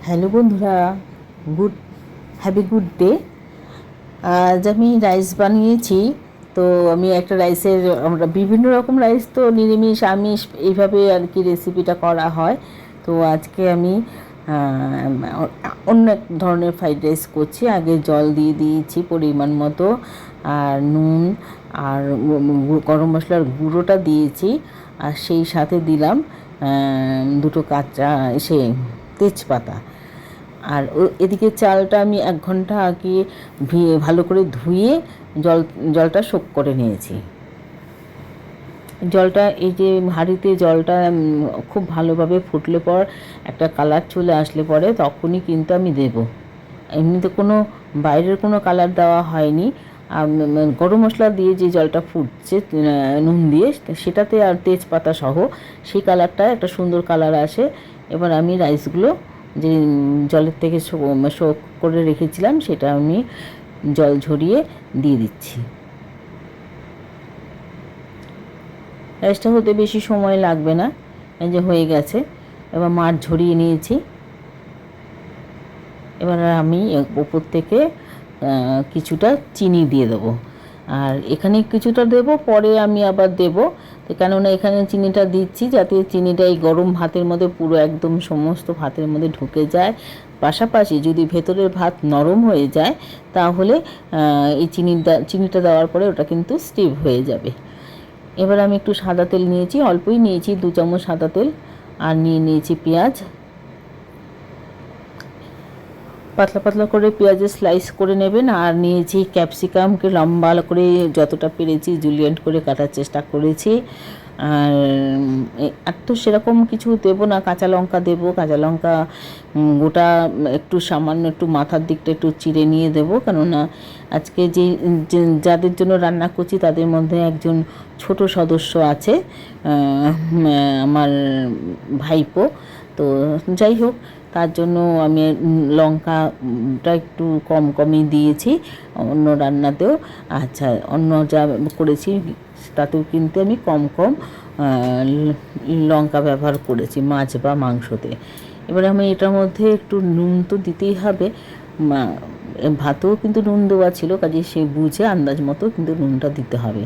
Hello বন্ধুরা, good heavy good day. আজ আমি রাইস বানিয়েছি। তো আমি একটা রাইসের, আমরা বিভিন্ন রকম রাইস তো নিরামিষ আমিষ এইভাবে আর কি রেসিপিটা করা হয়। তো আজকে আমি অন্য এক ধরনের ফ্রাইড রাইস করছি। আগে জল দিয়ে দিয়েছি পরিমাণ মতো, আর নুন আর গরম মশলার গুঁড়োটা দিয়েছি, আর সেই সাথে দিলাম দুটো কাঁচা তেজপাতা। আর এদিকে চালটা আমি 1 ঘন্টা আগে ভালো করে ধুয়ে জলটা শোক করে নিয়েছি। জলটা, এই যে হাঁড়িতে জলটা খুব ভালোভাবে ফুটলে পর একটা কালার চলে আসলে পরে তখনই কিন্তু আমি দেব। এমনিতে কোনো বাইরের কোনো কালার দেওয়া হয়নি। গরম মশলা দিয়ে যে জলটা ফুটছে নুন দিয়ে, সেটাতে আর তেজপাতা সহ সেই কালারটা একটা সুন্দর কালার আসে। এবার আমি রাইসগুলো যে জলের থেকে শোক করে রেখেছিলাম সেটা আমি জল ঝরিয়ে দিয়ে দিচ্ছি। রাইসটা হতে বেশি সময় লাগবে না, এই যে হয়ে গেছে। এবার মাঠ ঝরিয়ে নিয়েছি। এবার আমি ওপর থেকে কিছুটা চিনি দিয়ে দেবো, আর এখানে কিছুটা দেব, পরে আমি আবার দেব। তো কেননা এখানে চিনিটা দিচ্ছি যাতে চিনিটা এই গরম ভাতের মধ্যে পুরো একদম সমস্ত ভাতের মধ্যে ঢুকে যায়। পাশাপাশি যদি ভেতরের ভাত নরম হয়ে যায় তাহলে এই চিনিটা দেওয়ার পরে ওটা কিন্তু স্টিভ হয়ে যাবে। এবার আমি একটু সাদা তেল নিয়েছি, অল্পই নিয়েছি, 2 চামচ সাদা তেল। আর নিয়েছি পেঁয়াজ, পাতলা পাতলা করে পেঁয়াজের স্লাইস করে নেবেন। আর নিয়েছি ক্যাপসিকামকে লম্বা করে যতটা পেরেছি জুলিয়েন্ট করে কাটার চেষ্টা করেছি। আর তো সেরকম কিছু দেবো না, কাঁচা লঙ্কা দেবো। কাঁচা লঙ্কা গোটা একটু সামান্য একটু মাথার দিকটা একটু চিড়ে নিয়ে দেবো, কেননা আজকে যাদের জন্য রান্না করছি তাদের মধ্যে একজন ছোট সদস্য আছে, আমার ভাইপো। তো যাই হোক, তার জন্য আমি লঙ্কাটা একটু কমই দিয়েছি অন্য রান্নাতেও। আচ্ছা, অন্য যা করেছি তাতেও কিন্তু আমি কম লঙ্কা ব্যবহার করেছি মাছ বা মাংসতে। এবারে আমি এটার মধ্যে একটু নুন তো দিতেই হবে, ভাতেও কিন্তু নুন দেওয়া ছিল, কাজে সে বুঝে আন্দাজ মতো কিন্তু নুনটা দিতে হবে।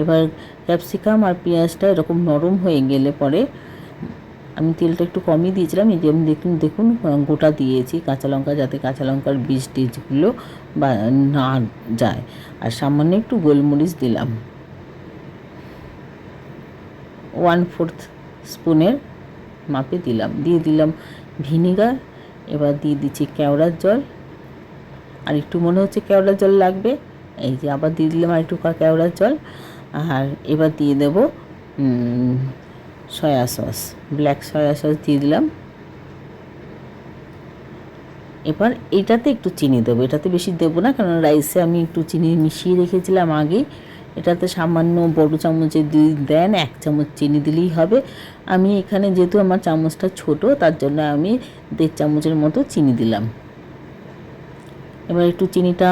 এবার ক্যাপসিকাম আর পেঁয়াজটা এরকম নরম হয়ে গেলে পরে আমি তেলটা একটু কমই দিয়েছিলাম। এই যে দেখুন গোটা দিয়েছি কাঁচা লঙ্কা, যাতে কাঁচা লঙ্কার বীজ টিজগুলো বা না যায়। আর সামান্য একটু গোলমরিচ দিলাম, 1/4 স্পুনের মাপে দিলাম। দিয়ে দিলাম ভিনিগার। এবার দিয়ে দিচ্ছি কেওড়ার জল, আর একটু মনে হচ্ছে কেওড়ার জল লাগবে, এই যে আবার দিয়ে দিলাম আর একটু কেওড়ার জল। আর এবার দিয়ে দেব soya sauce, black soya sauce দিয়ে দিলাম। এবার এটাতে একটু চিনি দেবো, এটাতে বেশি দেবো না, কারণ রাইসে আমি একটু চিনি মিশিয়ে রেখেছিলাম আগে। এটাতে সামান্য বড় চামচে দেন 1 চামচ চিনি দিলেই হবে। আমি এখানে যেহেতু আমার চামচটা ছোট, তার জন্য আমি 1.5 চামচের মতো চিনি দিলাম। এবার একটু চিনিটা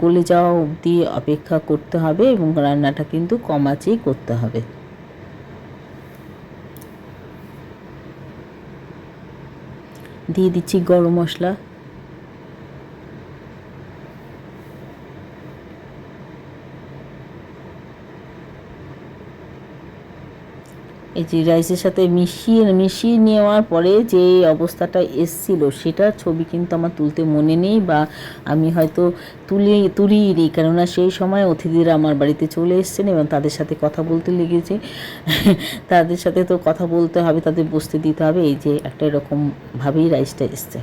গলে যাওয়া অবধি অপেক্ষা করতে হবে, এবং রান্নাটা কিন্তু কম আঁচেই করতে হবে। দিয়ে দিচ্ছি গরম মশলা, এই যে রাইসের সাথে মিশিয়ে নেওয়ার পরে যে অবস্থাটা এসছিল সেটার ছবি কিন্তু আমার তুলতে মনে নেই, বা আমি হয়তো তুলিনি, কেননা সেই সময় অতিথিরা আমার বাড়িতে চলে এসেছেন এবং তাদের সাথে কথা বলতে লেগেছে। তাদের সাথে তো কথা বলতে হবে, তাদের বসতে দিতে হবে। এই যে একটা এরকমভাবেই রাইসটা এসছে।